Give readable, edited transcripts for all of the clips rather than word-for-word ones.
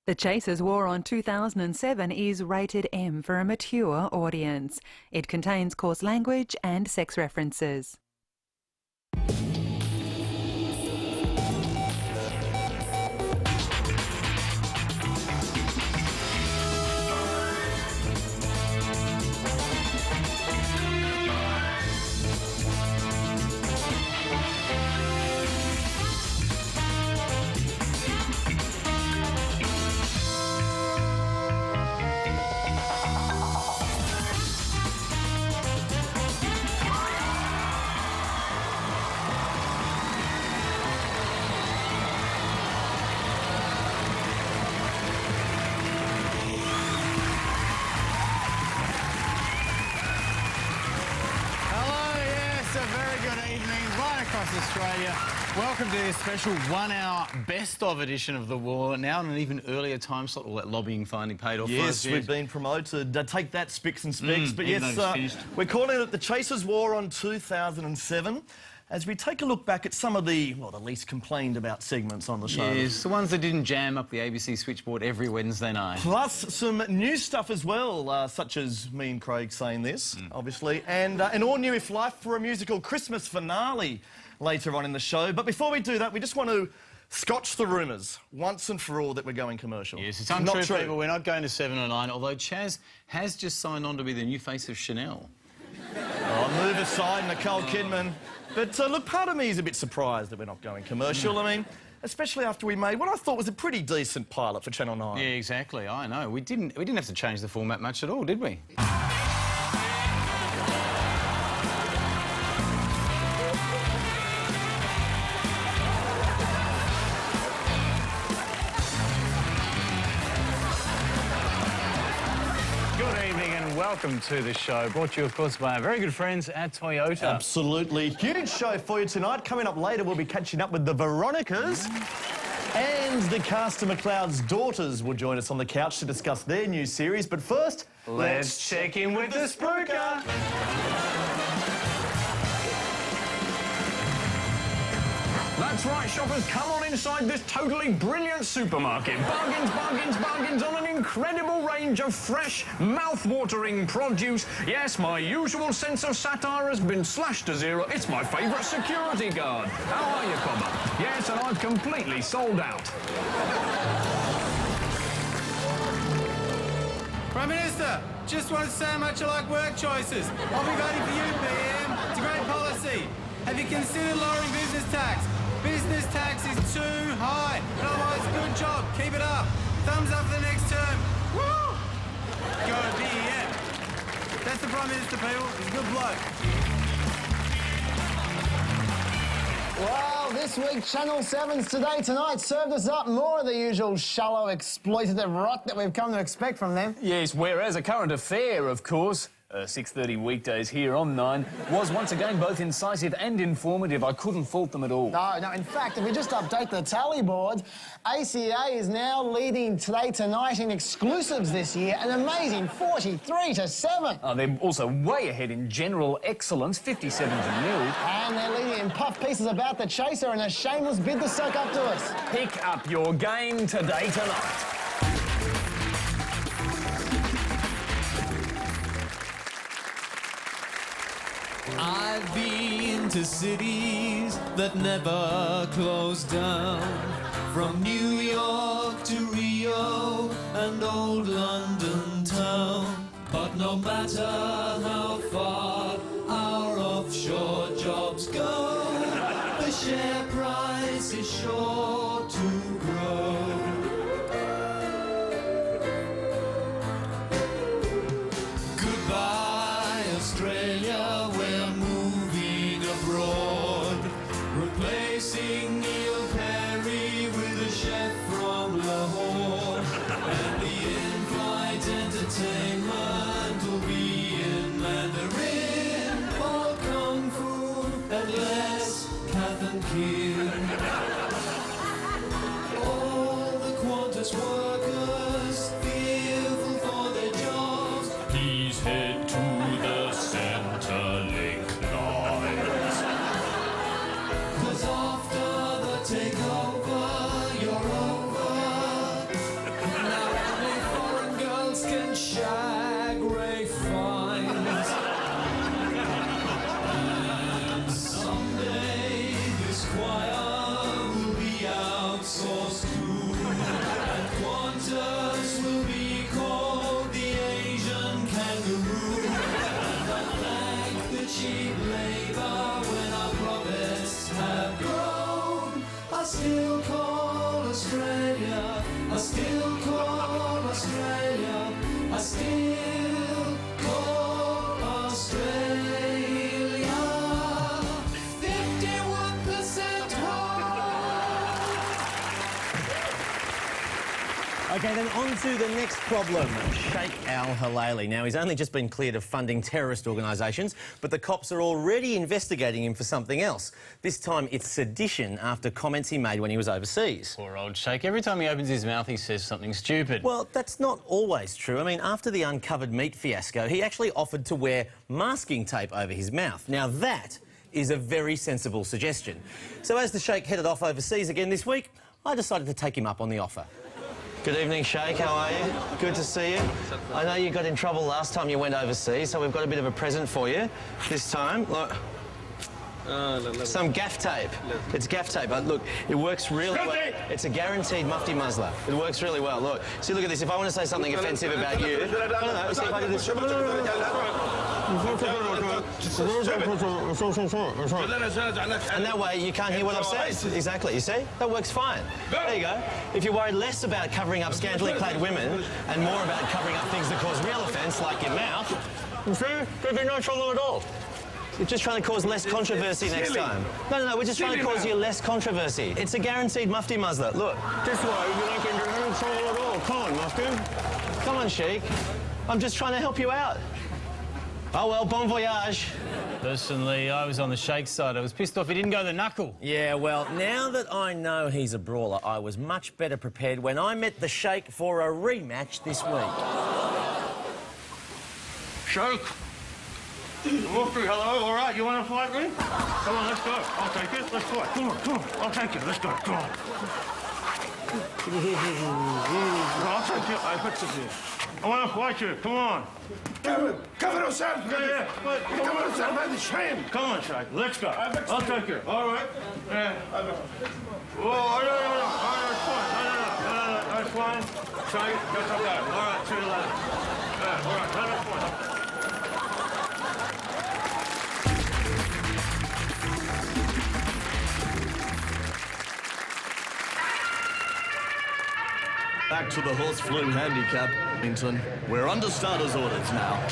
The Chasers War on 2007 is rated M for a mature audience. It contains coarse language and sex references. Across Australia. Welcome to this special 1 hour best of edition of The War. Now in an even earlier time slot, all that lobbying finally paid off. Yes, we've been promoted. Take that, Spicks and Specs. But yes, we're calling it The Chasers War on 2007 as we take a look back at some of the, well, the least complained about segments on the show. Yes, the ones that didn't jam up the ABC switchboard every Wednesday night. Plus some new stuff as well, such as me and Craig saying this, obviously, and an all new If Life for a Musical Christmas finale later on in the show. But before we do that, we just want to scotch the rumours once and for all that we're going commercial. Yes, it's untrue, people. We're not going to 7 or 9, although Chaz has just signed on to be the new face of Chanel. Oh, move aside, Nicole Kidman. But look, part of me is a bit surprised that we're not going commercial. I mean, especially after we made what I thought was a pretty decent pilot for Channel 9. Yeah, exactly. I know. We didn't have to change the format much at all, did we? Welcome to the show, brought to you, of course, by our very good friends at Toyota. Absolutely. Huge show for you tonight. Coming up later, we'll be catching up with the Veronicas. And the cast of McLeod's Daughters will join us on the couch to discuss their new series. But first, let's check in with the Spooker. That's right, shoppers, come on inside this totally brilliant supermarket. Bargains, bargains, bargains on an incredible range of fresh, mouth-watering produce. Yes, my usual sense of satire has been slashed to zero. It's my favourite security guard. How are you, Cobber? Yes, and I've completely sold out. Prime Minister, just want to say how much I like work choices. I'll be voting for you, PM. It's a great policy. Have you considered lowering business tax? Business tax is too high. And otherwise, good job. Keep it up. Thumbs up for the next term. Woo! Go PM. That's the Prime Minister, people. He's a good bloke. Well, this week, Channel 7's Today Tonight served us up more of the usual shallow, exploitative rot that we've come to expect from them. Yes, whereas A Current Affair, of course, 6:30 weekdays here on 9, was once again both incisive and informative. I couldn't fault them at all. No, in fact, if we just update the tally board, ACA is now leading Today Tonight in exclusives this year, an amazing 43-7. Oh, they're also way ahead in general excellence, 57 to 0. And they're leading in puff pieces about the Chaser and a shameless bid to soak up to us. Pick up your game Today Tonight. I've been to cities that never closed down, from New York to Rio and old London town. But no matter how far our offshore jobs go, the share price is sure to grow. Goodbye, Australia, we're moving abroad, replacing Neil Perry with a chef from Lahore. And the in-flight entertainment will be in Mandarin, more Kung Fu and less Kath and Kier. All the Qantas workers fearful for their jobs, please head to the Centrelink lines. 'Cause after the takeover, you're over. still call Australia. I still call Australia. 51% home. OK, then on to the next problem. Sheikh Al-Hilali. Now, he's only just been cleared of funding terrorist organisations, but the cops are already investigating him for something else. This time it's sedition after comments he made when he was overseas. Poor old Sheikh. Every time he opens his mouth, he says something stupid. Well, that's not always true. I mean, after the uncovered meat fiasco, he actually offered to wear masking tape over his mouth. Now, that is a very sensible suggestion. So as the Sheikh headed off overseas again this week, I decided to take him up on the offer. Good evening, Sheikh. How are you? Good to see you. I know you got in trouble last time you went overseas, so we've got a bit of a present for you this time. Look. Some gaff tape. It's gaff tape, but look, it works really well. It's a guaranteed mufti muzzler. It works really well. Look, see, look at this. If I want to say something offensive about you... No, see if I do this... And that way you can't hear what I'm saying. Exactly, you see? That works fine. There you go. If you're worried less about covering up scantily clad women and more about covering up things that cause real offence, like your mouth, you see, there'd be no trouble at all. We're just trying to cause less controversy next time. No, we're just trying to cause you less controversy. It's a guaranteed mufti muzzler. Look. This way, you're not going to get any trouble at all. Come on, mufti. Come on, Sheikh. I'm just trying to help you out. Oh, well, bon voyage. Personally, I was on the Sheikh's side. I was pissed off he didn't go the knuckle. Yeah, well, now that I know he's a brawler, I was much better prepared when I met the Sheikh for a rematch this week. Sheikh. Mufti, hello, all right, you want to fight me? Come on, let's go. I'll take it, let's fight. Come on, I'll take it, let's go, come on. I'll take it, I put it here. I want to fight you, come on. كفر وسام Yeah, but كفر وسام هذا الشيم come on, Sheikh, let's go. I'll take it, all right? Yeah. Oh, no, that's fine. Sheikh, that's okay. All right, see you later. Yeah, all right, that's fine. Back to the horse flu handicap. We're under starters orders now.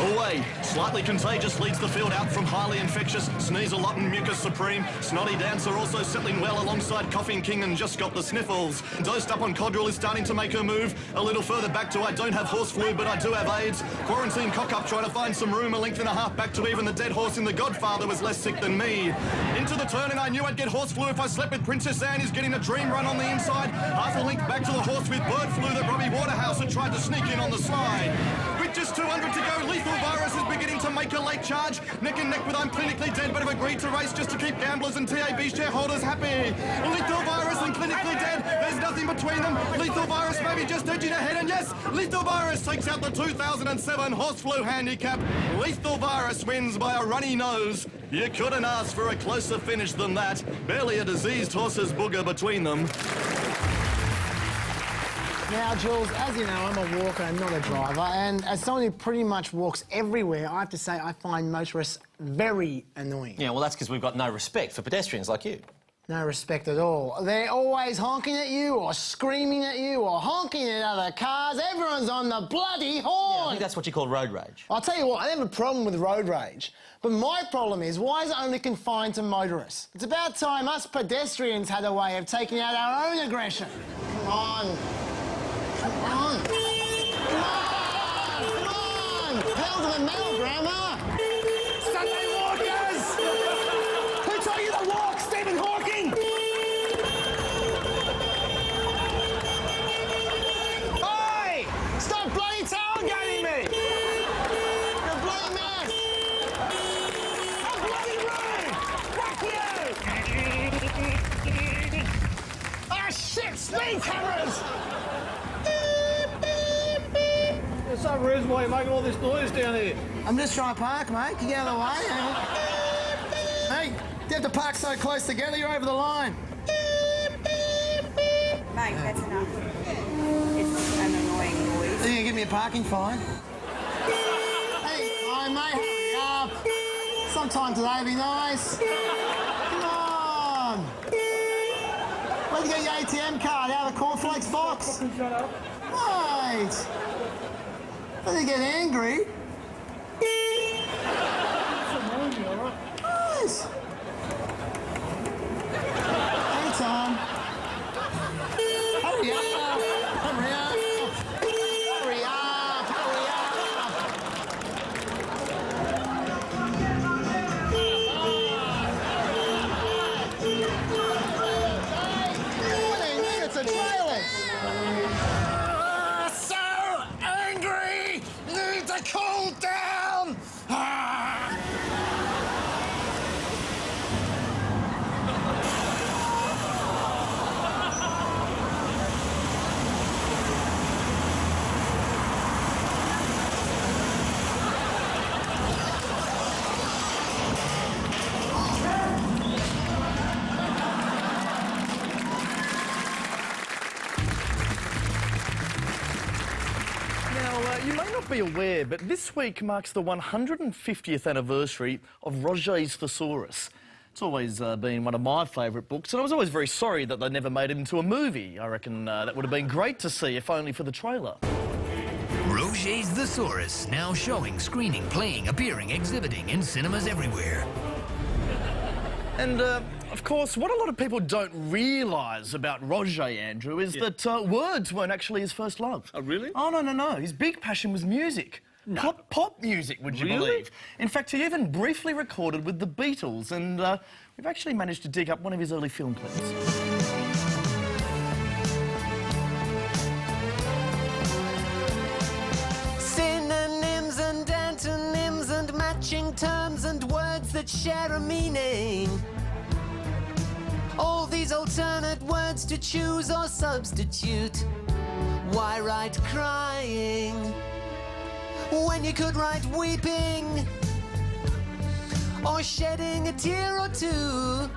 Away, slightly contagious leads the field out from highly infectious. Sneeze a lot and mucus supreme. Snotty Dancer also settling well alongside Coughing King and just got the sniffles. Dosed up on Codrill is starting to make her move. A little further back to I don't have horse flu but I do have AIDS. Quarantine cock up trying to find some room. A length and a half back to even the dead horse in The Godfather was less sick than me. Into the turn and I knew I'd get horse flu if I slept with Princess Anne. Is getting a dream run on the inside. Half a length back to the horse with bird flu that Robbie Waterhouse had tried to sneak in on the slide. With just 200 to go, Lethal Virus is beginning to make a late charge. Neck and neck with I'm Clinically Dead, but have agreed to race just to keep gamblers and TAB shareholders happy. Lethal Virus and Clinically Dead, there's nothing between them. Lethal Virus maybe just edging ahead, and yes, Lethal Virus takes out the 2007 Horse Flu Handicap. Lethal Virus wins by a runny nose. You couldn't ask for a closer finish than that. Barely a diseased horse's booger between them. Now, Jules, as you know, I'm a walker and not a driver, and as someone who pretty much walks everywhere, I have to say I find motorists very annoying. Yeah, well, that's because we've got no respect for pedestrians like you. No respect at all. They're always honking at you or screaming at you or honking at other cars. Everyone's on the bloody horn. Yeah, I think that's what you call road rage. I'll tell you what, I have a problem with road rage. But my problem is, why is it only confined to motorists? It's about time us pedestrians had a way of taking out our own aggression. Come on. Come on. Come on. Come on. Hell to the metal, Grandma. Sunday walkers. Who told you to walk, Stephen Hawking? Oi! Stop bloody tailgating me. You're a bloody mess. I'm bloody rude. Fuck you. Ah, shit, speed cameras. What's up, Riz? Why are you making all this noise down here? I'm just trying to park, mate. Can you get out of the way? Hey, you have to park so close together, you're over the line. Mate, that's enough. It's an annoying noise. Are you going to give me a parking fine? Hey, mate, hurry up. Sometime today be nice. Come on. Where'd you get your ATM card? Out of the cornflakes box? Shut up. Right. When you get angry. Nice. Hey, Tom. Hurry up. Hurry up. Hurry up. Hurry up. 20 minutes of trailing. So angry. Need to cool down. You may not be aware, but this week marks the 150th anniversary of Roget's Thesaurus. It's always been one of my favourite books, and I was always very sorry that they never made it into a movie. I reckon that would have been great to see, if only for the trailer. Roget's Thesaurus, now showing, screening, playing, appearing, exhibiting in cinemas everywhere. And, of course, what a lot of people don't realise about Roget, Andrew, is that words weren't actually his first love. Oh, really? Oh, no. His big passion was music. No. Pop music, would you Really? believe? In fact, he even briefly recorded with the Beatles, and we've actually managed to dig up one of his early film clips. Synonyms and antonyms and matching terms and words that share a meaning. All these alternate words to choose or substitute. Why write crying when you could write weeping or shedding a tear or two?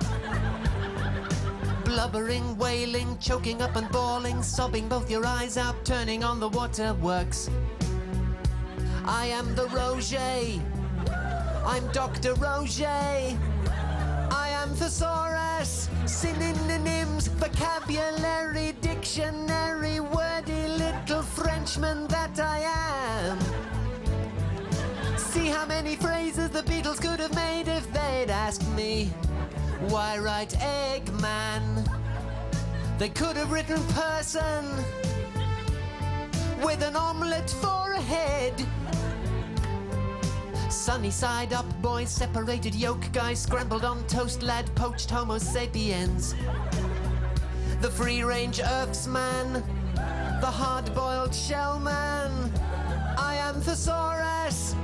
Blubbering, wailing, choking up and bawling, sobbing both your eyes out, turning on the waterworks. I am the Roget. I'm Dr. Roget. I am Thesaurus. Synonyms, vocabulary, dictionary, wordy little Frenchman that I am. See how many phrases the Beatles could have made if they'd asked me. Why write Eggman? They could have written person with an omelette for a head. Sunny side up boys, separated yolk guys, scrambled on toast lad, poached homo sapiens. The free-range earth's man, the hard-boiled shell man. I am Thesaurus.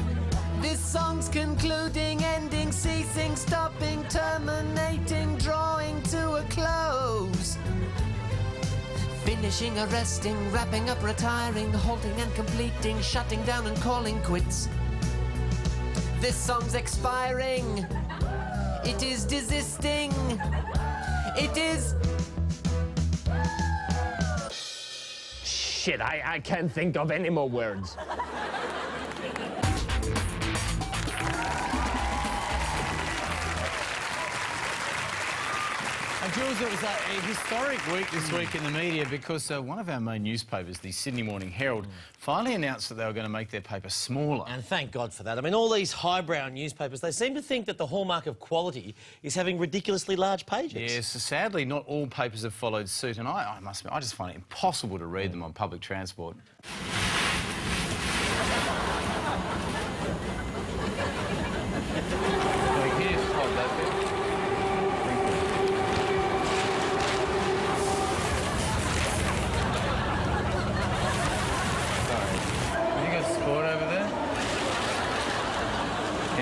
This song's concluding, ending, ceasing, stopping, terminating, drawing to a close. Finishing, arresting, wrapping up, retiring, halting and completing, shutting down and calling quits. This song's expiring. It is desisting. It is... Shit, I can't think of any more words. Jules, it was a historic week this week in the media because one of our main newspapers, the Sydney Morning Herald, finally announced that they were going to make their paper smaller. And thank God for that. I mean, all these highbrow newspapers, they seem to think that the hallmark of quality is having ridiculously large pages. Yes, sadly, not all papers have followed suit, and I must admit, I just find it impossible to read them on public transport.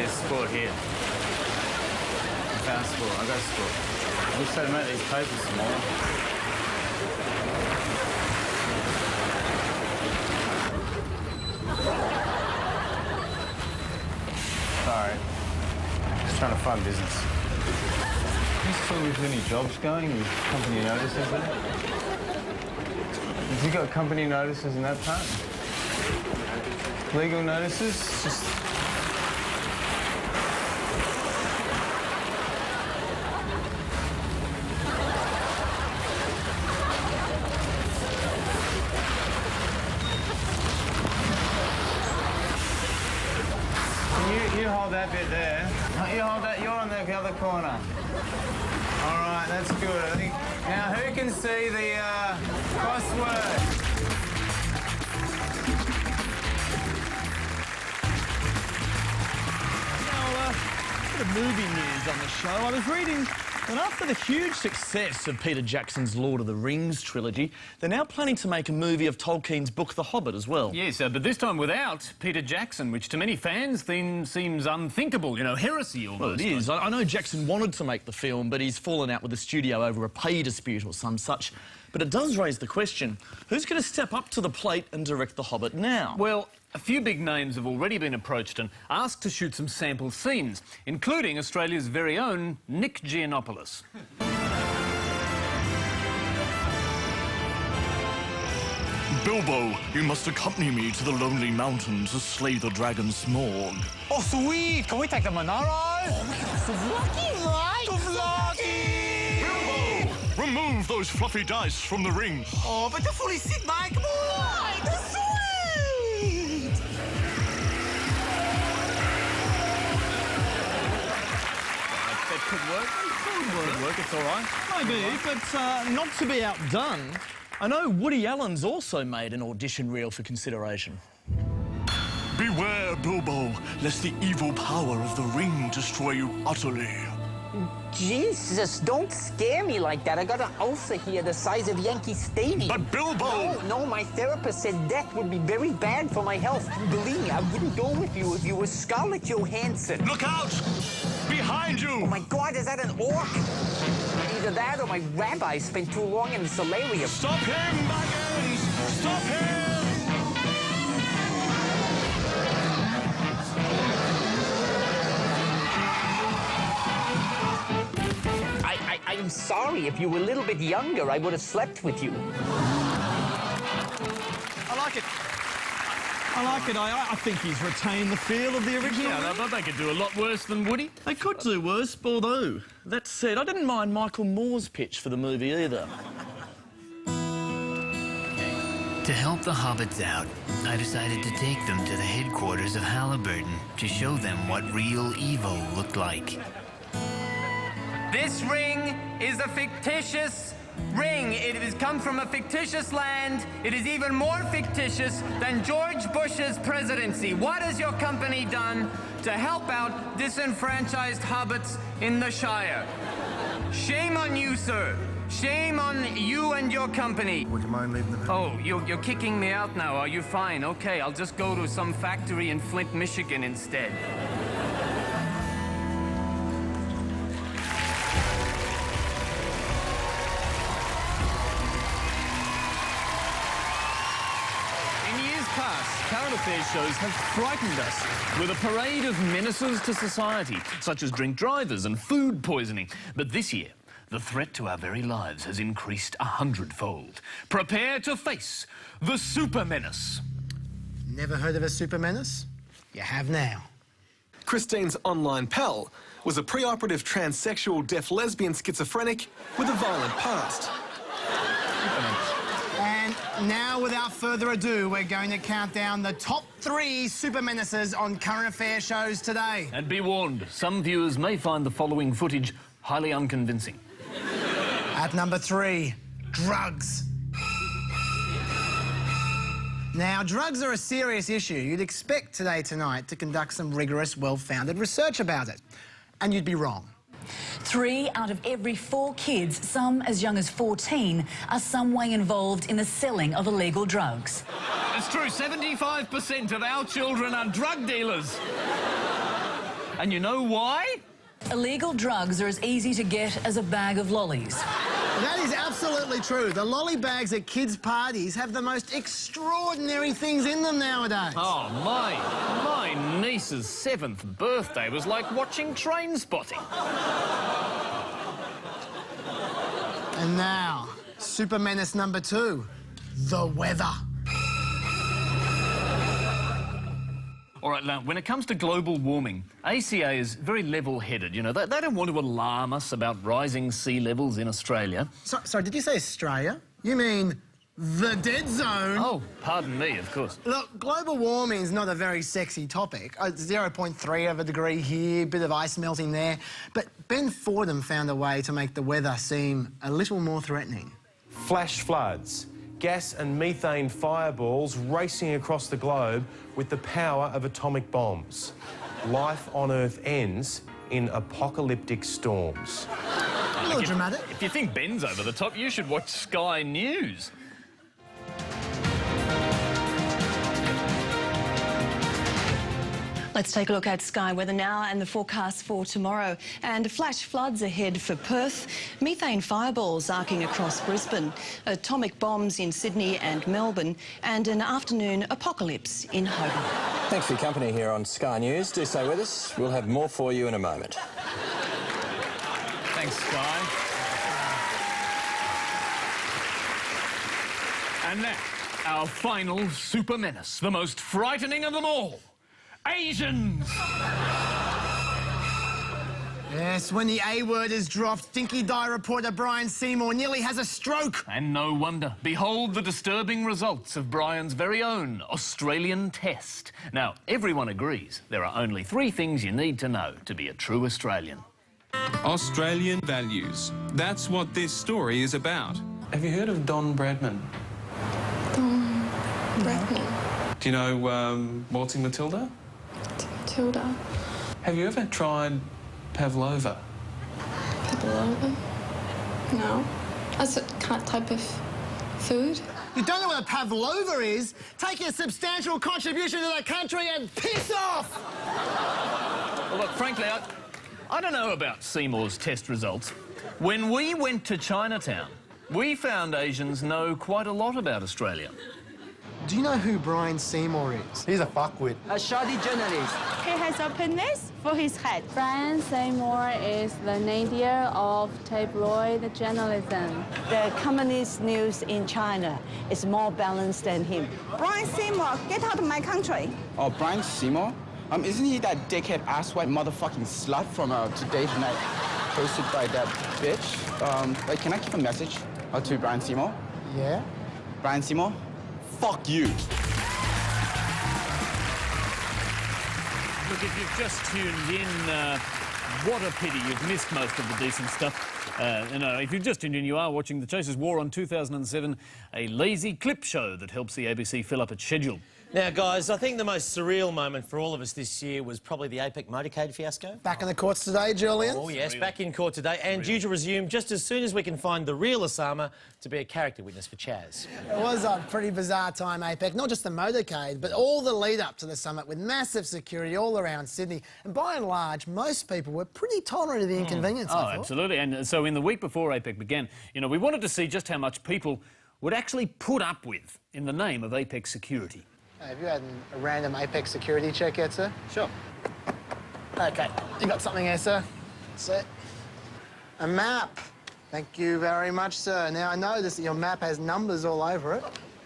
Sport here. I found sport. I got sport. I wish they'd make these papers smaller. Sorry. Just trying to find business. Can you tell me if there's any jobs going with company notices there? Have you got company notices in that part? Legal notices? Just... hold that bit there. You hold that. You're on the other corner. All right, that's good. I think. Now, who can see the crossword? Bit of movie news on the show. I was reading that after the huge success of Peter Jackson's Lord of the Rings trilogy, they're now planning to make a movie of Tolkien's book The Hobbit as well. Yes, but this time without Peter Jackson, which to many fans seems unthinkable, you know, heresy almost. Well, it is. I know Jackson wanted to make the film, but he's fallen out with the studio over a pay dispute or some such. But it does raise the question, who's going to step up to the plate and direct The Hobbit now? Well, a few big names have already been approached and asked to shoot some sample scenes, including Australia's very own Nick Giannopoulos. Bilbo, you must accompany me to the Lonely Mountains to slay the dragon Smaug. Oh, sweet! Can we take the Monaro? Oh, So lucky, right? Bilbo! Remove those fluffy dice from the ring. Oh, but they're fully sick, mate. Come on! They're sweet! That could work. It could work. It's all right. Maybe, but not to be outdone, I know Woody Allen's also made an audition reel for consideration. Beware, Bilbo, lest the evil power of the ring destroy you utterly. Jesus, don't scare me like that. I got an ulcer here the size of Yankee Stadium. But Bilbo! No, my therapist said death would be very bad for my health. Believe me, I wouldn't go with you if you were Scarlett Johansson. Look out! Behind you! Oh my God, is that an orc? Either that or my rabbi spent too long in the solarium. Stop him, Baggins! Stop him! I'm sorry. If you were a little bit younger, I would have slept with you. I like it. I think he's retained the feel of the original. Yeah, but they could do a lot worse than Woody. They could do worse, although, that said, I didn't mind Michael Moore's pitch for the movie either. To help the hobbits out, I decided to take them to the headquarters of Halliburton to show them what real evil looked like. This ring is a fictitious ring. It has come from a fictitious land. It is even more fictitious than George Bush's presidency. What has your company done to help out disenfranchised hobbits in the Shire? Shame on you, sir. Shame on you and your company. Would you mind leaving the room? Oh, you're kicking me out now. Are you fine? Okay, I'll just go to some factory in Flint, Michigan instead. Current affairs shows have frightened us with a parade of menaces to society, such as drink drivers and food poisoning. But this year, the threat to our very lives has increased 100-fold. Prepare to face the super menace. Never heard of a super menace? You have now. Christine's online pal was a pre-operative transsexual deaf lesbian schizophrenic with a violent past. And now, without further ado, we're going to count down the top 3 super menaces on current affairs shows today. And be warned, some viewers may find the following footage highly unconvincing. At number 3, drugs. Now, drugs are a serious issue. You'd expect Today Tonight to conduct some rigorous, well-founded research about it. And you'd be wrong. 3 out of every 4 kids, some as young as 14, are some way involved in the selling of illegal drugs. It's true, 75% of our children are drug dealers. And you know why? Illegal drugs are as easy to get as a bag of lollies. That is absolutely true. The lolly bags at kids' parties have the most extraordinary things in them nowadays. Oh, my niece's 7th birthday was like watching Train Spotting. And now, super menace number 2, the weather. All right, now, when it comes to global warming, ACA is very level-headed, you know. They don't want to alarm us about rising sea levels in Australia. Sorry, did you say Australia? You mean the dead zone. Oh, pardon me, of course. Look, global warming is not a very sexy topic. 0.3 of a degree here, bit of ice melting there. But Ben Fordham found a way to make the weather seem a little more threatening. Flash floods, gas and methane fireballs racing across the globe with the power of atomic bombs. Life on Earth ends in apocalyptic storms. A little dramatic. If you think Ben's over the top, you should watch Sky News. Let's take a look at Sky weather now and the forecast for tomorrow. And flash floods ahead for Perth, methane fireballs arcing across Brisbane, atomic bombs in Sydney and Melbourne, and an afternoon apocalypse in Hobart. Thanks for your company here on Sky News. Do stay with us. We'll have more for you in a moment. Thanks, Sky. And now, our final super menace, the most frightening of them all. Asians! Yes, when the A word is dropped, Dinky Di reporter Brian Seymour nearly has a stroke. And no wonder. Behold the disturbing results of Brian's very own Australian test. Now, everyone agrees there are only 3 things you need to know to be a true Australian. Australian values. That's what this story is about. Have you heard of Don Bradman? Don Bradman. Do you know Waltzing Matilda? Matilda. Have you ever tried pavlova? Pavlova? No. That's a type of food. You don't know what a pavlova is? Take a substantial contribution to the country and piss off! Well, look, frankly, I don't know about Seymour's test results. When we went to Chinatown, we found Asians know quite a lot about Australia. Do you know who Brian Seymour is? He's a fuckwit. A shoddy journalist. He has openness for his head. Brian Seymour is the nadir of tabloid journalism. The communist news in China is more balanced than him. Brian Seymour, get out of my country. Oh, Brian Seymour? Isn't he that dickhead asswipe motherfucking slut from Today's Night hosted by that bitch? Wait, can I keep a message to Brian Seymour? Yeah? Brian Seymour? Fuck you. Look, if you've just tuned in, what a pity you've missed most of the decent stuff. If you've just tuned in, you are watching The Chasers War on 2007, a lazy clip show that helps the ABC fill up its schedule. Now, guys, I think the most surreal moment for all of us this year was probably the APEC motorcade fiasco. Back in the courts today, Julian. Oh, yes, back in court today, and due to resume just as soon as we can find the real Osama to be a character witness for Chaz. It was a pretty bizarre time, APEC. Not just the motorcade, but all the lead-up to the summit with massive security all around Sydney. And by and large, most people were pretty tolerant of the inconvenience, I thought. Absolutely. And so in the week before APEC began, we wanted to see just how much people would actually put up with in the name of APEC security. Have you had a random APEC security check yet, sir? Sure. OK, you got something here, sir? That's it. A map. Thank you very much, sir. Now, I noticed that your map has numbers all over it.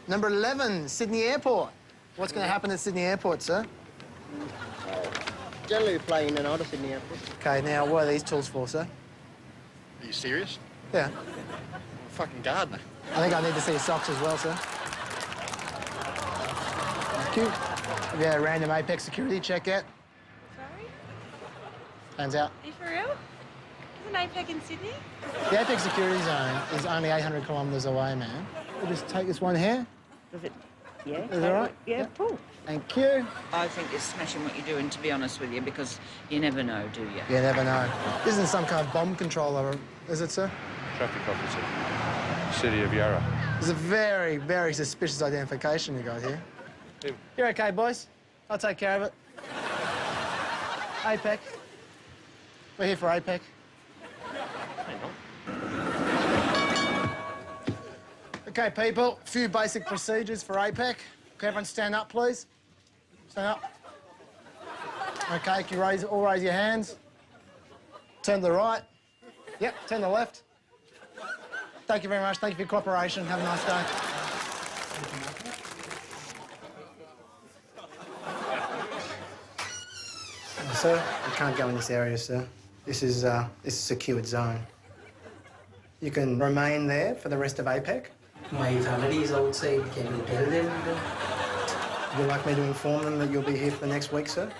Number 11, Sydney Airport. What's going to happen at Sydney Airport, sir? Generally flying in and out of Sydney Airport. OK, now, what are these tools for, sir? Are you serious? Yeah. Fucking gardener. I think I need to see your socks as well, sir. Thank you. Have you had a random APEC security check yet? Sorry? Hands out. Are you for real? Isn't APEC in Sydney? The APEC security zone is only 800 kilometres away, man. We'll just take this one here. Does it? Yeah. Is that right? Yeah, cool. Thank you. I think it's smashing what you're doing, to be honest with you, because you never know, do you? You never know. This isn't some kind of bomb controller, is it, sir? Traffic officer, City of Yarra. It's a very, very suspicious identification you got here. You're OK, boys. I'll take care of it. APEC. We're here for APEC. OK, people, a few basic procedures for APEC. Can everyone stand up, please? Stand up. OK, can you all raise your hands? Turn to the right. Yep, turn to the left. Thank you very much. Thank you for your cooperation. Have a nice day. Sir, you can't go in this area, sir. This is a secured zone. You can remain there for the rest of APEC, My families outside, can you tell them? Would you like me to inform them that you'll be here for the next week, sir?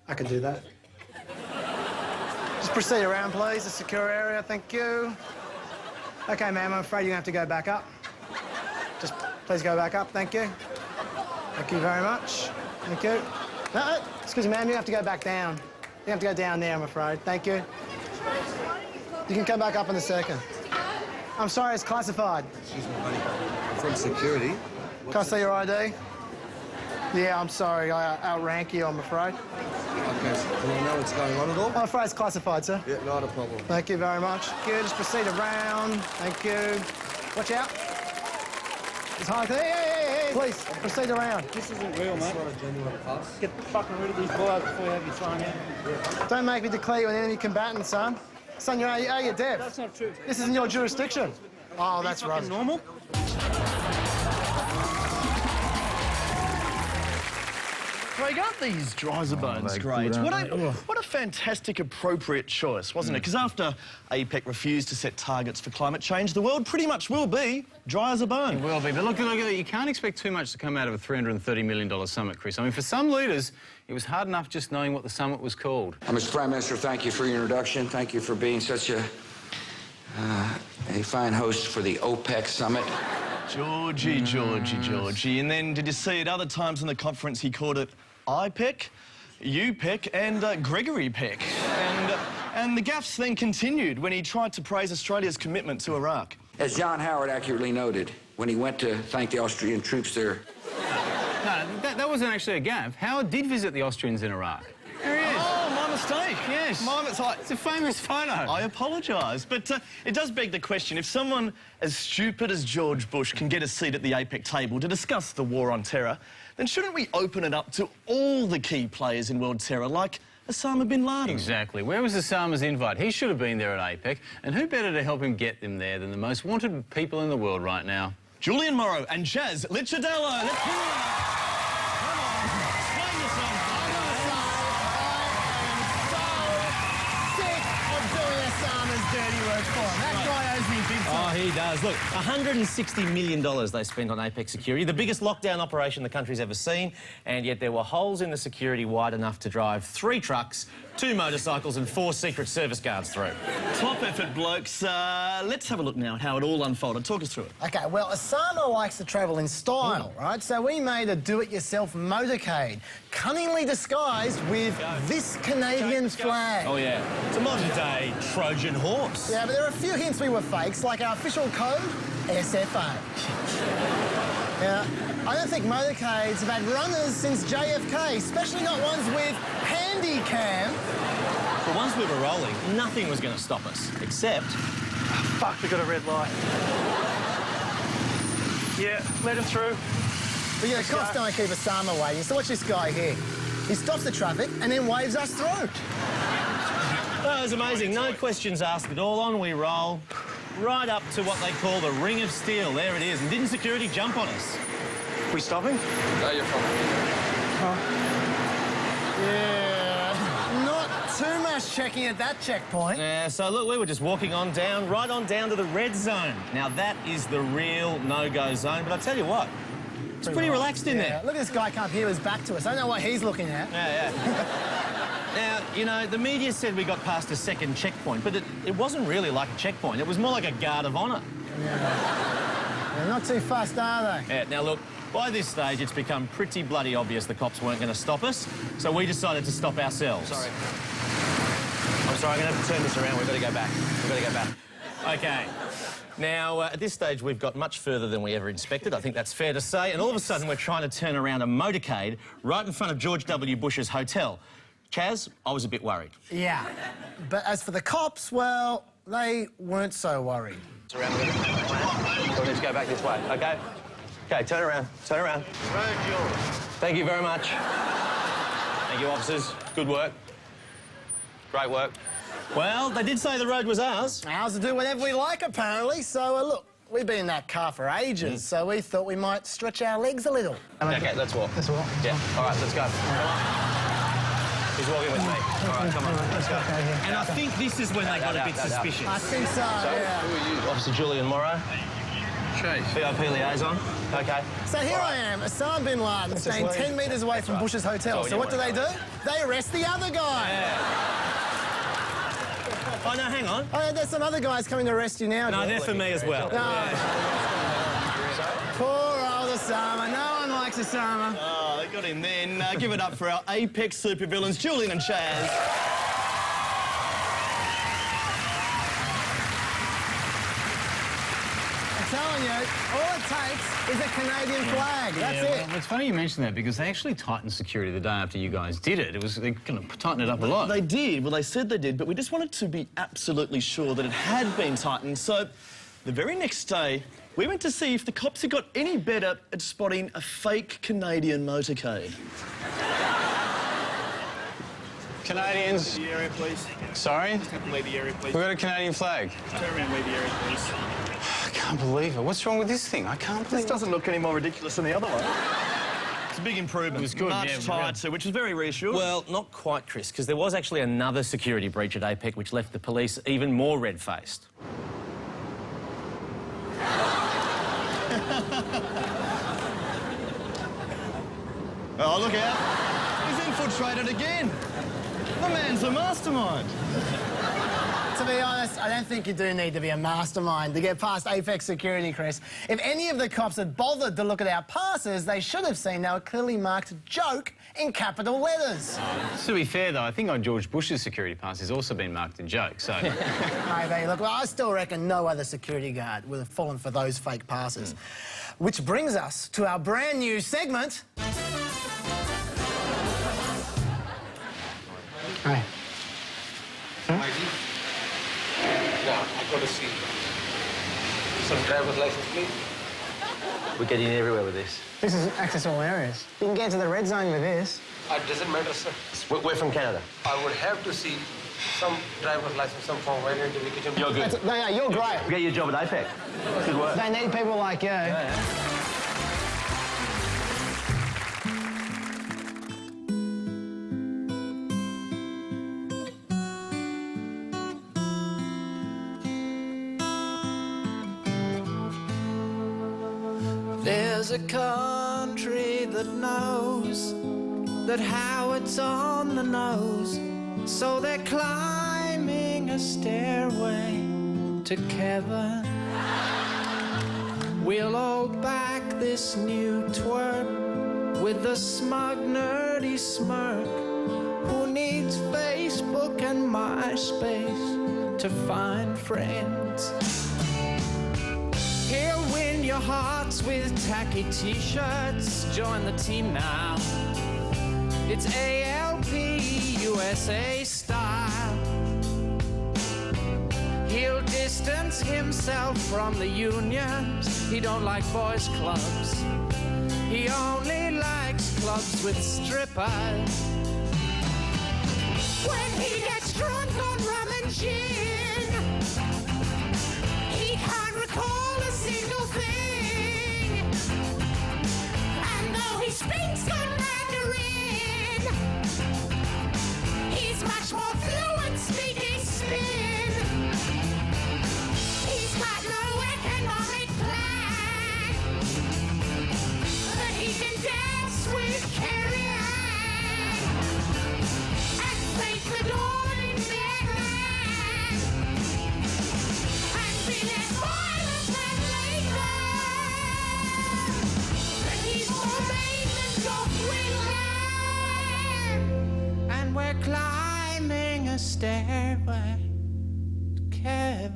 I can do that. Just proceed around, please. A secure area, thank you. OK, ma'am, I'm afraid you're going to have to go back up. Just please go back up, thank you. Thank you very much. Thank you. No, excuse me, ma'am, you have to go back down. You have to go down there, I'm afraid. Thank you. You can come back up in a second. I'm sorry, it's classified. Excuse me, buddy. I'm from security. Can I see your ID? Yeah, I'm sorry. I outrank you, I'm afraid. OK, so do you know what's going on at all? I'm afraid it's classified, sir. Yeah, not a problem. Thank you very much. Good, just proceed around. Thank you. Watch out. It's high. Hey, please, proceed around. This isn't real, mate. It's not a genuine pass. Get fucking rid of these boys before you have your thrown in. Don't make me declare you an enemy combatant, son. Son, you're deaf. That's not true. This isn't your jurisdiction. Oh, that's right. Normal? Craig, aren't these Dreiser Bones grades? What a fantastic, appropriate choice, wasn't it? Because after APEC refused to set targets for climate change, the world pretty much will be dry as a bone. It will be, but look at it, you can't expect too much to come out of a $330 million summit, Chris. I mean, for some leaders, it was hard enough just knowing what the summit was called. Mr. Prime Minister, thank you for your introduction. Thank you for being such a fine host for the OPEC summit. Georgie. And then did you see at other times in the conference he called it IPEC, UPEC and Gregory Peck. And the gaffes then continued when he tried to praise Australia's commitment to Iraq. As John Howard accurately noted when he went to thank the Austrian troops there. No, that wasn't actually a gaffe. Howard did visit the Austrians in Iraq. There he is. Oh, my mistake. Yes. It's a famous photo. I apologise. But it does beg the question, if someone as stupid as George Bush can get a seat at the APEC table to discuss the war on terror, then shouldn't we open it up to all the key players in world terror, like Osama bin Laden? Exactly. Where was Osama's invite? He should have been there at APEC. And who better to help him get them there than the most wanted people in the world right now? Julian Morrow and Jazz Licciardello. Let's hear it. Oh, he does. Look, $160 million they spent on APEC security, the biggest lockdown operation the country's ever seen, and yet there were holes in the security wide enough to drive 3 trucks, 2 motorcycles and 4 Secret Service guards through. Top effort, blokes. Let's have a look now at how it all unfolded. Talk us through it. OK, well, Osama likes to travel in style, right? So we made a do-it-yourself motorcade, cunningly disguised with this Canadian flag. Oh, yeah. It's a modern-day Trojan horse. Yeah, but there are a few hints we were fakes, like our official code, SFA. Yeah, I don't think motorcades have had runners since JFK, especially not ones with handy cam. But once we were rolling, nothing was going to stop us, except... Fuck, we got a red light. Yeah, let him through. But, you know, cops don't keep Osama waiting, so watch this guy here. He stops the traffic and then waves us through. That was amazing. No questions asked at all. On we roll, right up to what they call the Ring of Steel. There it is. And didn't security jump on us? We stopping? No, you're fine. Yeah, not too much checking at that checkpoint. Yeah, so look, we were just walking on down, right on down to the red zone. Now, that is the real no-go zone, but I tell you what, it's pretty relaxed in there. Look at this guy come here, his back to us. I don't know what he's looking at. Yeah. Now, you know, the media said we got past a second checkpoint, but it wasn't really like a checkpoint. It was more like a guard of honour. Yeah. They're not too fast, are they? Yeah, now look, by this stage, it's become pretty bloody obvious the cops weren't going to stop us, so we decided to stop ourselves. Sorry. I'm sorry, I'm going to have to turn this around. We've got to go back. We've got to go back. OK. Now, at this stage, we've got much further than we ever inspected. I think that's fair to say. And all of a sudden, we're trying to turn around a motorcade right in front of George W. Bush's hotel. Chaz, I was a bit worried. Yeah. But as for the cops, well, they weren't so worried. Around a minute. We'll need to go back this way, OK? OK, turn around. Turn around. Road yours. Thank you very much. Thank you, officers. Good work. Great work. Well, they did say the road was ours. Ours to do whatever we like, apparently. So, look, we've been in that car for ages, so we thought we might stretch our legs a little. OK, let's walk. Let's walk. Yeah, all right, let's go. Come on. He's walking with me. All right, come on, let's go. And I think this is when they got a bit suspicious. I think so, yeah. Who are you? Officer Julian Morrow. Chase. VIP liaison. Okay. So here I am, Osama bin Laden, staying 10 metres away from Bush's hotel. So what do? They arrest the other guy. Oh, no, hang on. Oh, there's some other guys coming to arrest you now. No, they're for me as well. No. Poor old Osama. No one likes Osama. Oh, they got him then. Give it up for our Apex supervillains, Julian and Chaz. I'm telling you, all it takes is a Canadian flag. That's it. Well, it's funny you mention that because they actually tightened security the day after you guys did it. They kind of tightened it up a lot. They did. Well, they said they did, but we just wanted to be absolutely sure that it had been tightened. So the very next day, we went to see if the cops had got any better at spotting a fake Canadian motorcade. Canadians. The area, please. Sorry? Just have to leave the area, please. We've got a Canadian flag. Turn around, leave the area, please. I can't believe it. What's wrong with this thing? I can't believe This doesn't look any more ridiculous than the other one. It's a big improvement. It was good, Much yeah, tighter, which is very reassuring. Well, not quite, Chris, because there was actually another security breach at APEC which left the police even more red-faced. Oh, look out. He's infiltrated again. The man's a mastermind. To be honest, I don't think you do need to be a mastermind to get past Apex security, Chris. If any of the cops had bothered to look at our passes, they should have seen they were clearly marked joke in capital letters. To be fair, though, I think on George Bush's security pass has also been marked in joke, so... Maybe. Look, well, I still reckon no other security guard would have fallen for those fake passes. Which brings us to our brand new segment... Hey. Now, I've got to see some driver's license, please. We're getting everywhere with this. This is access all areas. You can get to the red zone with this. It doesn't matter, sir. We're from Canada. I would have to see some driver's license, some form of identification. You're good. No, you're great. Get your job at APEC. Good work. They need people like you. Yeah. There's a country that knows that Howard's on the nose, so they're climbing a stairway to Kevin. We'll all back this new twerp with a smug, nerdy smirk who needs Facebook and MySpace to find friends. He'll win your hearts with tacky t-shirts. Join the team now. It's ALP USA style. He'll distance himself from the unions. He don't like boys' clubs. He only likes clubs with strippers. When he gets drunk on rum and gin, he can't recall a single thing. And though he speaks good Mandarin, he's much more fluent speaking spin. He's got no economic plan, but he can dance with Carrie Ann and fake the dawn in Vietnam and be less violent than Latham. But he's more made than Doc William, and we're climbing a stairway to Kevin.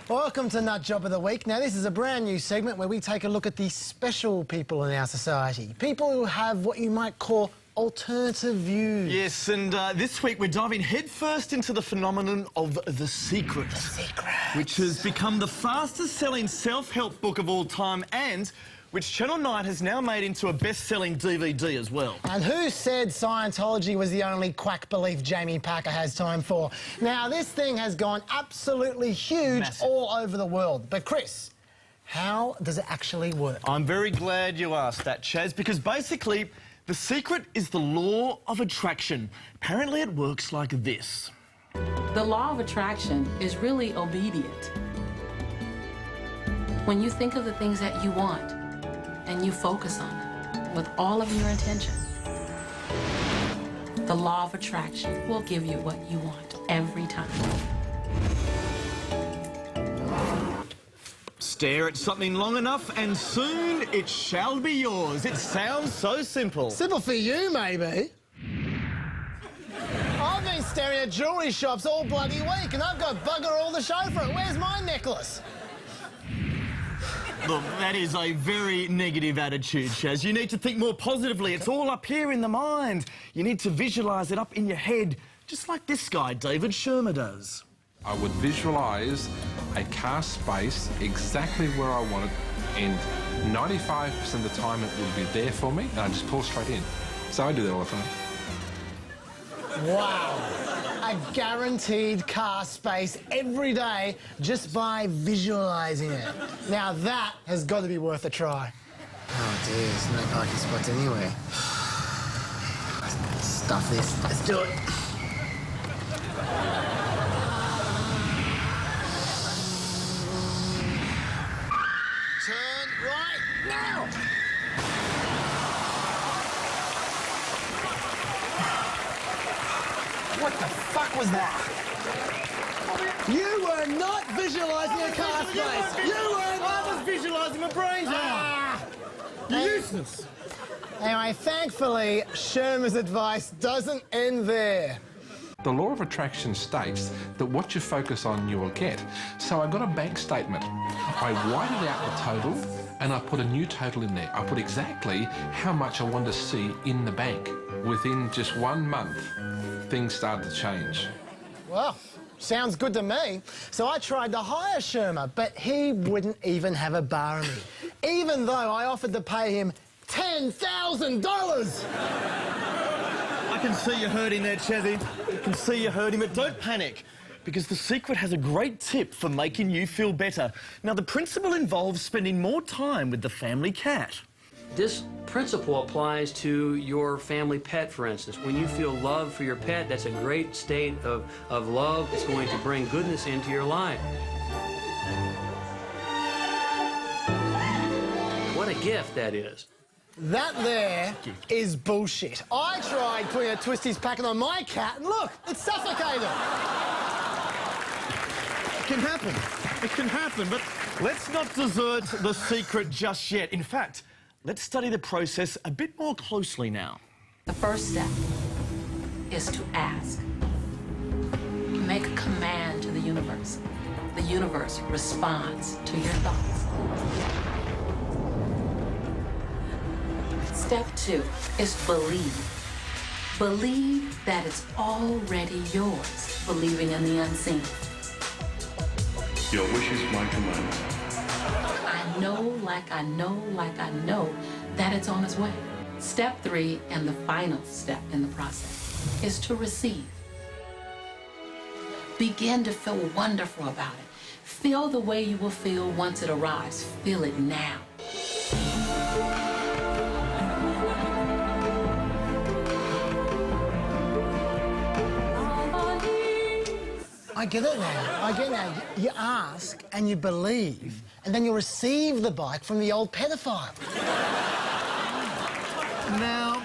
Welcome to Nut Job of the Week. Now, this is a brand new segment where we take a look at the special people in our society. People who have what you might call alternative views. Yes, and this week we're diving headfirst into the phenomenon of The Secret. The Secret. Which has become the fastest-selling self-help book of all time and which Channel 9 has now made into a best-selling DVD as well. And who said Scientology was the only quack belief Jamie Parker has time for? Now, this thing has gone absolutely huge all over the world. But, Chris, how does it actually work? I'm very glad you asked that, Chaz, because basically The secret is the law of attraction. Apparently it works like this. The law of attraction is really obedient. When you think of the things that you want and you focus on them with all of your intention, the law of attraction will give you what you want every time. Stare at something long enough and soon it shall be yours. It sounds so simple. Simple for you, maybe. I've been staring at jewellery shops all bloody week and I've got bugger all the show for it. Where's my necklace? Look, that is a very negative attitude, Shaz. You need to think more positively. It's all up here in the mind. You need to visualise it up in your head, just like this guy, David Shermer, does. I would visualise a car space exactly where I want it, and 95% of the time it would be there for me, and I just pull straight in. So I do that all the time. Wow. A guaranteed car space every day just by visualising it. Now that has got to be worth a try. Oh dear, there's no parking spots anywhere. Stuff this. Let's do it. Turn right now! What the fuck was that? You were not visualising a car space. You were not. I was visualising my brains out. You're useless. Anyway, thankfully, Shermer's advice doesn't end there. The law of attraction states that what you focus on, you will get. So I got a bank statement. I whited out the total and I put a new total in there. I put exactly how much I wanted to see in the bank. Within just 1 month, things started to change. Well, sounds good to me. So I tried to hire Shermer, but he wouldn't even have a bar of me, even though I offered to pay him $10,000. I can see you hurting there, Chezzy. I can see you hurting, but don't panic, because The Secret has a great tip for making you feel better. Now, the principle involves spending more time with the family cat. This principle applies to your family pet, for instance. When you feel love for your pet, that's a great state of love. It's going to bring goodness into your life. What a gift that is. That there is bullshit. I tried putting a Twisties packet on my cat, and look, it's suffocated. It can happen. It can happen, but let's not desert The Secret just yet. In fact, let's study the process a bit more closely now. The first step is to ask. Make a command to the universe. The universe responds to your thoughts. Step 2 is believe. Believe that it's already yours, believing in the unseen. Your wish is my command. I know that it's on its way. Step 3, and the final step in the process, is to receive. Begin to feel wonderful about it. Feel the way you will feel once it arrives. Feel it now. I get it now. I get it now. You ask and you believe, and then you receive the bike from the old pedophile. Now,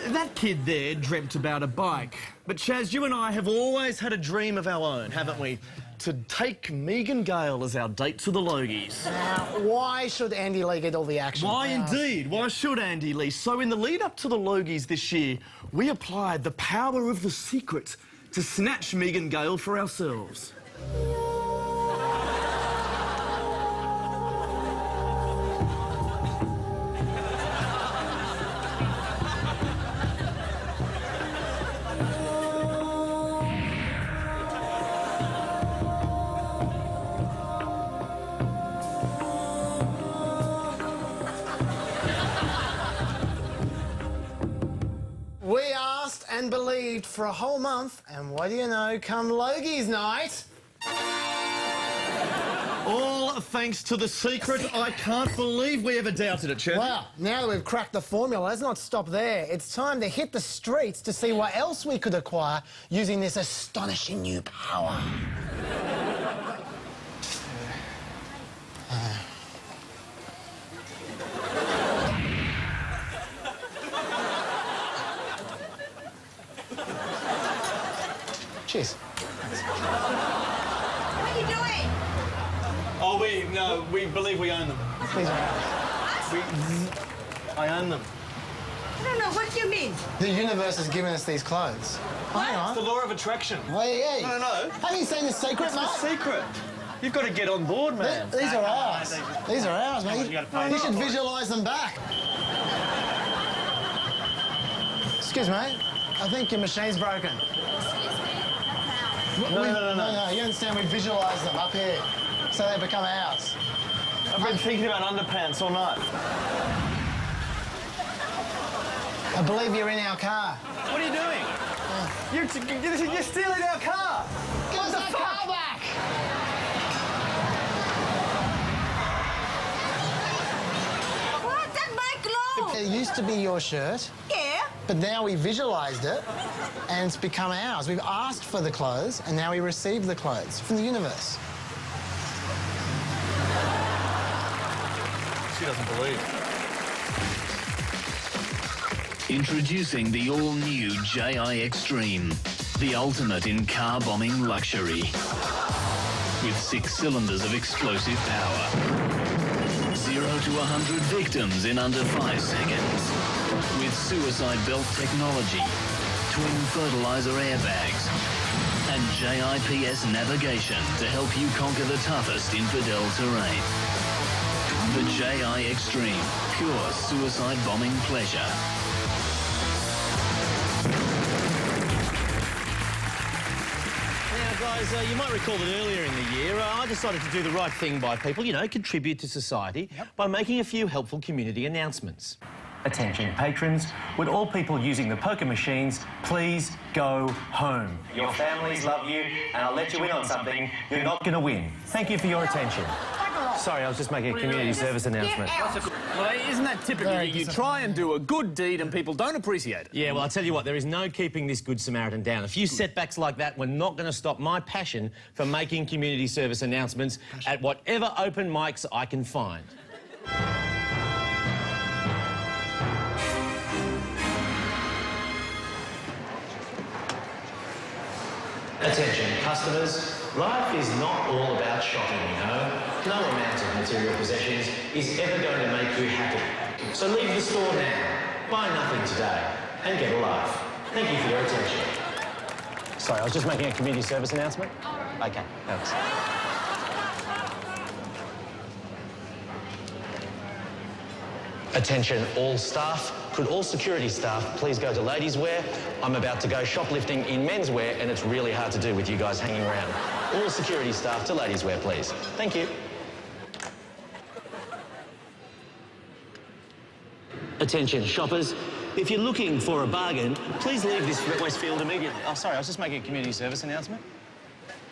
that kid there dreamt about a bike. But Chaz, you and I have always had a dream of our own, haven't we? To take Megan Gale as our date to the Logies. Now, why should Andy Lee get all the action? Why indeed? Why should Andy Lee? So in the lead up to the Logies this year, we applied the power of The Secret to snatch Megan Gale for ourselves. We asked and believed for a whole month, and what do you know, come Logies night... All thanks to The Secret. I can't believe we ever doubted it, Chef. Well, now that we've cracked the formula, let's not stop there. It's time to hit the streets to see what else we could acquire using this astonishing new power. Cheers. What are you doing? Oh, we believe we own them. These are ours. I own them. I don't know. What do you mean? The universe has given us these clothes. Hang on. It's the law of attraction. Hey. No. Have you seen The Secret, It's mate? The Secret. You've got to get on board, man. These are ours. These are ours, mate. You gotta pay You should for it. visualise them back. Excuse me. I think your machine's broken. No. No, you understand, we visualise them up here, so they become ours. I've been thinking about underpants all night. I believe you're in our car. What are you doing? You're stealing our car. Give us our car back! What? That's my clothes. It used to be your shirt, Yeah. but now we visualised it, and it's become ours. We've asked for the clothes, and now we receive the clothes from the universe. She doesn't believe. Introducing the all-new JI Extreme, the ultimate in car bombing luxury. With 6 cylinders of explosive power. 0 to 100 victims in under 5 seconds. With suicide belt technology, twin fertilizer airbags, and JIPS navigation to help you conquer the toughest infidel terrain. The JI Extreme, pure suicide bombing pleasure. Now, guys, you might recall that earlier in the year, I decided to do the right thing by people, contribute to society by making a few helpful community announcements. Attention, patrons. Would all people using the poker machines please go home? Your families love you, and I'll let you in on something. You're not going to win. Thank you for your attention. Sorry, I was just making a community service announcement. Well, isn't that typical? You try and do a good deed and people don't appreciate it. Yeah, well, I'll tell you what, there is no keeping this Good Samaritan down. A few setbacks like that were not going to stop my passion for making community service announcements at whatever open mics I can find. Attention, customers. Life is not all about shopping, No amount of material possessions is ever going to make you happy. So leave the store now, buy nothing today, and get a life. Thank you for your attention. Sorry, I was just making a community service announcement. Okay, thanks. Attention, all staff. Could all security staff please go to ladies' wear? I'm about to go shoplifting in menswear, and it's really hard to do with you guys hanging around. All security staff to ladies' wear, please. Thank you. Attention, shoppers. If you're looking for a bargain, please leave this Westfield immediately. Oh, sorry, I was just making a community service announcement.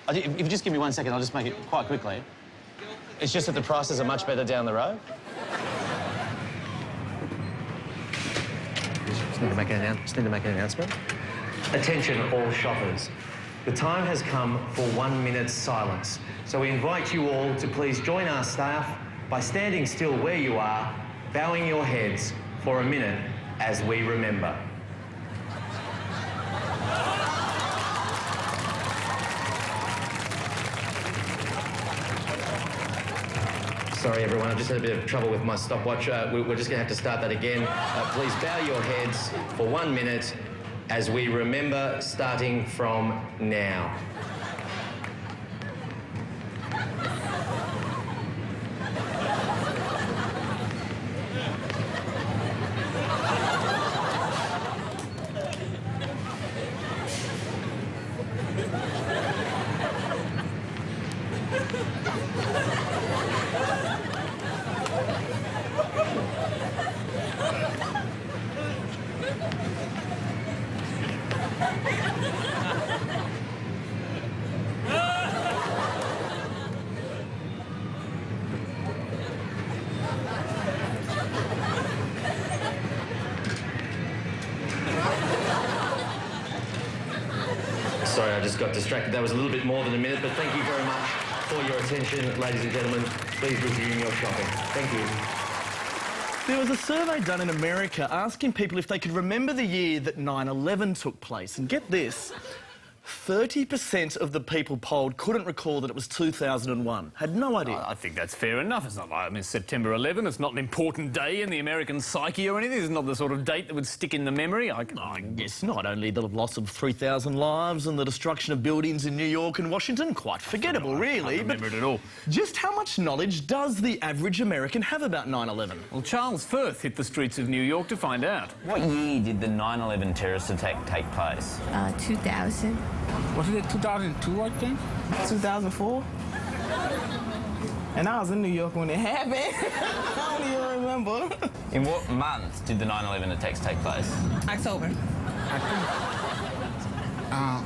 If you just give me 1 second, I'll just make it quite quickly. It's just that the prices are much better down the road. Just need to make an announcement. Attention, all shoppers. The time has come for 1 minute's silence. So we invite you all to please join our staff by standing still where you are, bowing your heads for a minute as we remember. Sorry, everyone, I've just had a bit of trouble with my stopwatch. We're just going to have to start that again. Please bow your heads for 1 minute as we remember, starting from now. Sorry, I just got distracted. That was a little bit more than a minute, but thank you very much for your attention, ladies and gentlemen. Please resume your shopping. Thank you. There was a survey done in America asking people if they could remember the year that 9/11 took place. And get this, 30% of the people polled couldn't recall that it was 2001. Had no idea. I think that's fair enough. It's not like, I mean, September 11, it's not an important day in the American psyche or anything. It's not the sort of date that would stick in the memory. I guess not. Only the loss of 3,000 lives and the destruction of buildings in New York and Washington. Quite forgettable, really. I can't remember it at all. Just how much knowledge does the average American have about 9/11? Well, Charles Firth hit the streets of New York to find out. What year did the 9/11 terrorist attack take place? 2000. Wasn't it 2002, I think? 2004. And I was in New York when it happened. I don't even remember. In what month did the 9/11 attacks take place? October.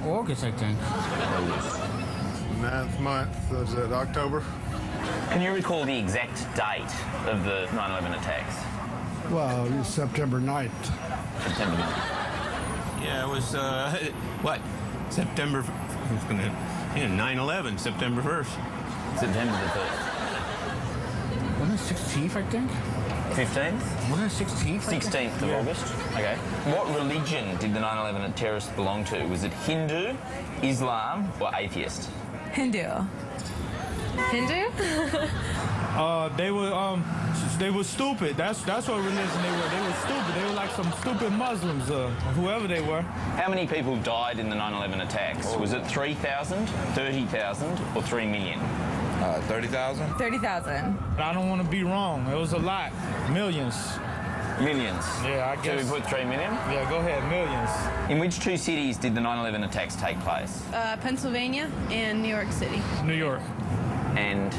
August, I think. 9th month, was it October? Can you recall the exact date of the 9/11 attacks? Well, it was September 9th. September 9th. Yeah, it was, what? September, 9/11, September 1st. September the 1st. Wasn't it 16th, I think? 15th? Wasn't it 16th? 16th of August. Okay. What religion did the 9/11 terrorists belong to? Was it Hindu, Islam, or atheist? Hindu. Hindu? They were stupid. That's what religion they were. They were stupid. They were like some stupid Muslims, whoever they were. How many people died in the 9/11 attacks? Was it 3,000, 30,000, or 3 million? 30,000? 30,000. I don't want to be wrong. It was a lot. Millions. Millions? Yeah, I guess. So we put 3 million? Yeah, go ahead. Millions. In which two cities did the 9/11 attacks take place? Pennsylvania and New York City. New York. And?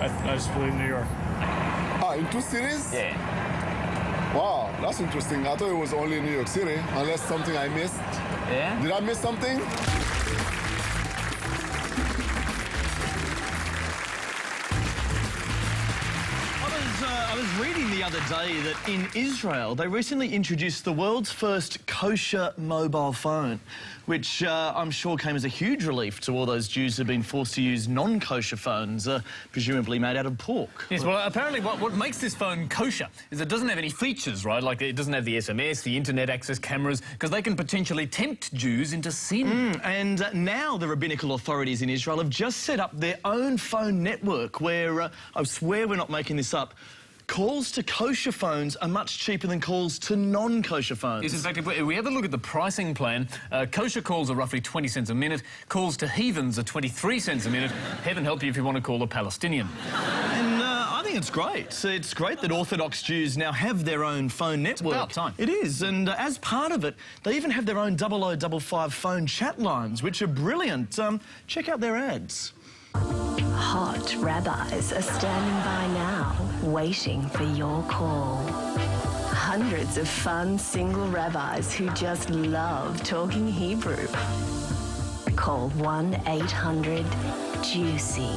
I just believe New York. In two cities? Yeah. Wow, that's interesting. I thought it was only in New York City, unless something I missed. Yeah? Did I miss something? I was reading the other day that in Israel they recently introduced the world's first kosher mobile phone, which I'm sure came as a huge relief to all those Jews who've been forced to use non-kosher phones, presumably made out of pork. Yes, well, apparently what makes this phone kosher is it doesn't have any features, right? Like it doesn't have the SMS, the internet access cameras, because they can potentially tempt Jews into sin. And now the rabbinical authorities in Israel have just set up their own phone network where, I swear we're not making this up, calls to kosher phones are much cheaper than calls to non-kosher phones. Yes, in fact, if we have a look at the pricing plan, kosher calls are roughly 20 cents a minute, calls to heathens are 23 cents a minute. Heaven help you if you want to call a Palestinian. And I think it's great. It's great that Orthodox Jews now have their own phone network. It's about time. It is, and as part of it, they even have their own 0055 phone chat lines, which are brilliant. Check out their ads. Hot rabbis are standing by now, waiting for your call. Hundreds of fun single rabbis who just love talking Hebrew. Call 1-800-JUICY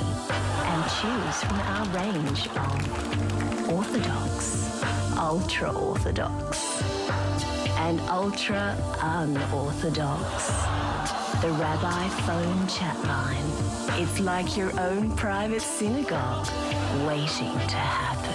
and choose from our range of Orthodox, ultra-Orthodox, and ultra-unorthodox. The Rabbi Phone Chat Line. It's like your own private synagogue waiting to happen.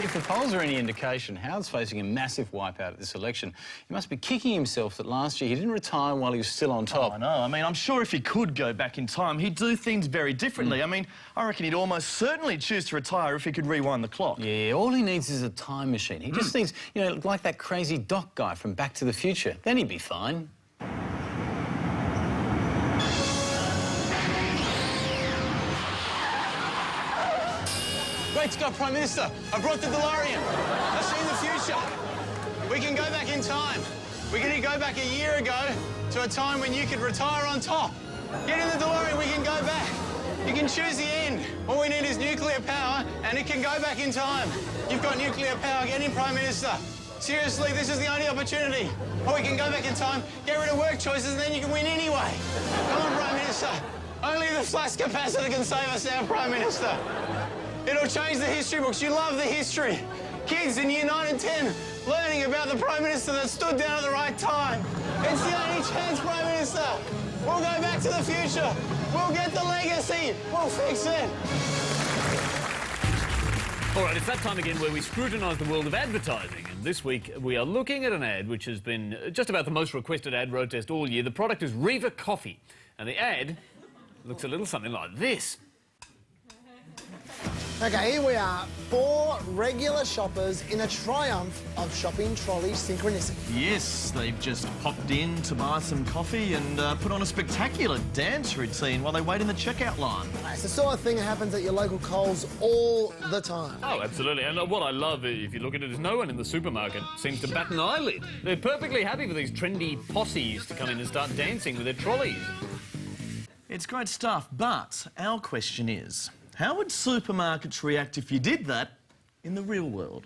If the polls are any indication, Howard's facing a massive wipeout at this election. He must be kicking himself that last year he didn't retire while he was still on top. Oh, I know. I mean, I'm sure if he could go back in time, he'd do things very differently. I mean, I reckon he'd almost certainly choose to retire if he could rewind the clock. Yeah, all he needs is a time machine. He just needs, you know, like that crazy Doc guy from Back to the Future. Then he'd be fine. Great Scott, Prime Minister, I brought the DeLorean. I've seen the future. We can go back in time. We can go back a year ago to a time when you could retire on top. Get in the DeLorean, we can go back. You can choose the end. All we need is nuclear power, and it can go back in time. You've got nuclear power. Get in, Prime Minister. Seriously, this is the only opportunity. Or we can go back in time, get rid of work choices, and then you can win anyway. Come on, Prime Minister. Only the flux capacitor can save us now, Prime Minister. It'll change the history books. You love the history. Kids in Year 9 and 10 learning about the Prime Minister that stood down at the right time. It's the only chance, Prime Minister. We'll go back to the future. We'll get the legacy. We'll fix it. All right, it's that time again where we scrutinise the world of advertising. And this week we are looking at an ad which has been just about the most requested ad road test all year. The product is Riva Coffee. And the ad looks a little something like this. Okay, here we are, 4 regular shoppers in a triumph of shopping trolley synchronicity. Yes, they've just popped in to buy some coffee and put on a spectacular dance routine while they wait in the checkout line. It's the sort of thing that happens at your local Coles all the time. Oh, absolutely. And what I love, if you look at it, is no one in the supermarket seems to bat an eyelid. They're perfectly happy for these trendy posses to come in and start dancing with their trolleys. It's great stuff, but our question is, how would supermarkets react if you did that in the real world?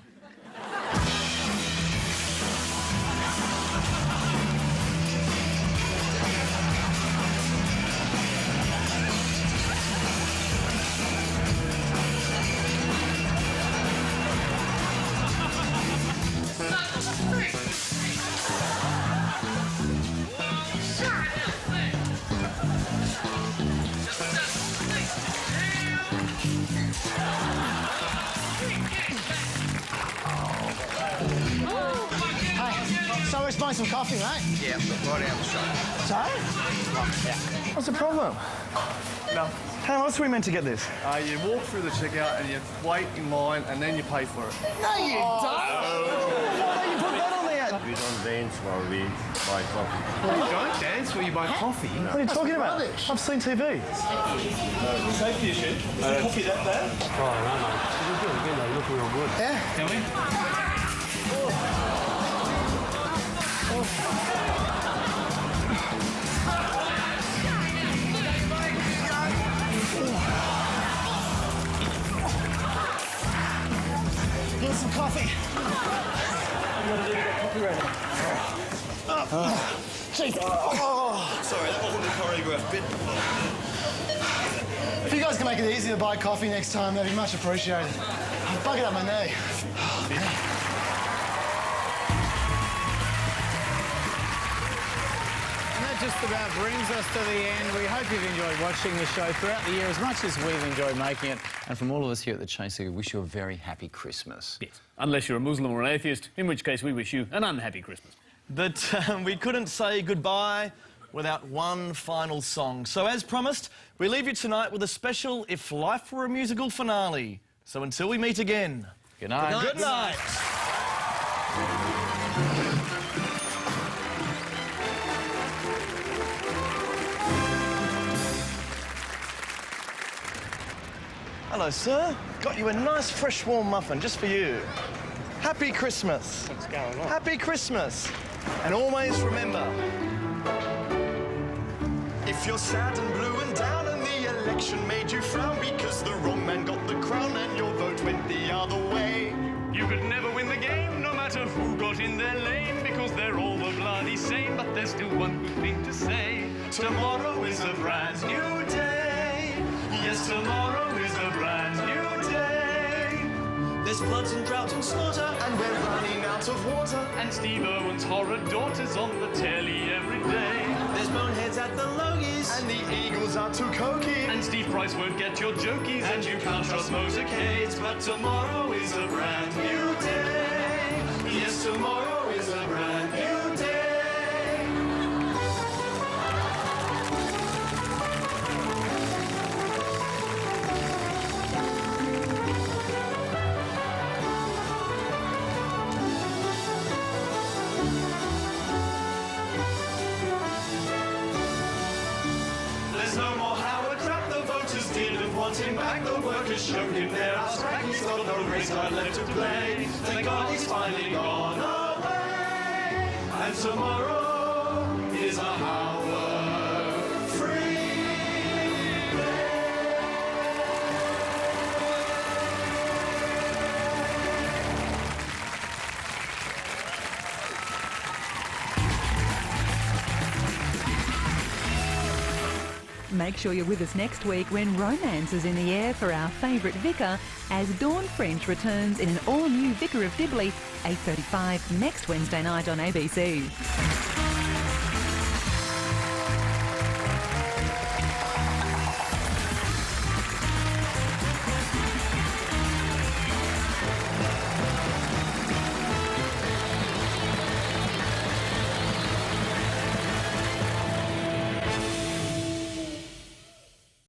So let's buy some coffee, mate. Yeah, right out the shop. Sorry? Yeah. What's the problem? No. How else are we meant to get this? You walk through the checkout and you wait in line and then you pay for it. No, you don't. Why don't you put that on the ad? We don't dance while we buy coffee. You don't dance while you buy coffee? What are you talking about? Rubbish. I've seen TV. Safety issue. Is the coffee that bad? Oh, no, no. You're good again, though. You're looking real good. Yeah. Can we? Here's some coffee. Jeez. Sorry, that wasn't a choreographed bit. If you guys can make it easy to buy coffee next time, that'd be much appreciated. I've buggered up my knee. And that just about brings us to the end. We hope you've enjoyed watching the show throughout the year as much as we've enjoyed making it. And from all of us here at The Chaser, we wish you a very happy Christmas. Yes, unless you're a Muslim or an atheist, in which case we wish you an unhappy Christmas. But we couldn't say goodbye without one final song. So as promised, we leave you tonight with a special If Life Were a Musical finale. So until we meet again, Good night. Good night. Hello, sir. Got you a nice, fresh, warm muffin just for you. Happy Christmas. What's going on? Happy Christmas. And always remember, if you're sad and blue and down and the election made you frown because the wrong man got the crown and your vote went the other way, You could never win the game, no matter who got in their lane, because they're all the bloody same, but there's still one good thing to say. Tomorrow is a brand new day. Yes, tomorrow is a brand new day. there's floods and drought and slaughter, and we're running out of water. And Steve Irwin's horror daughters on the telly every day. There's boneheads at the Logies, and the Eagles are too cokey. And Steve Price won't get your jokies, and you can't trust motorcades. But tomorrow is a brand new day. Yes, tomorrow is a brand new day. There's no more Howard Trapp, the voters didn't want him back. The workers showed him their house back. He's got no race card left to play. Thank God he's finally gone away. And tomorrow is a Howard free day. Make sure you're with us next week when romance is in the air for our favourite vicar as Dawn French returns in an all-new Vicar of Dibley, 8:35 next Wednesday night on ABC.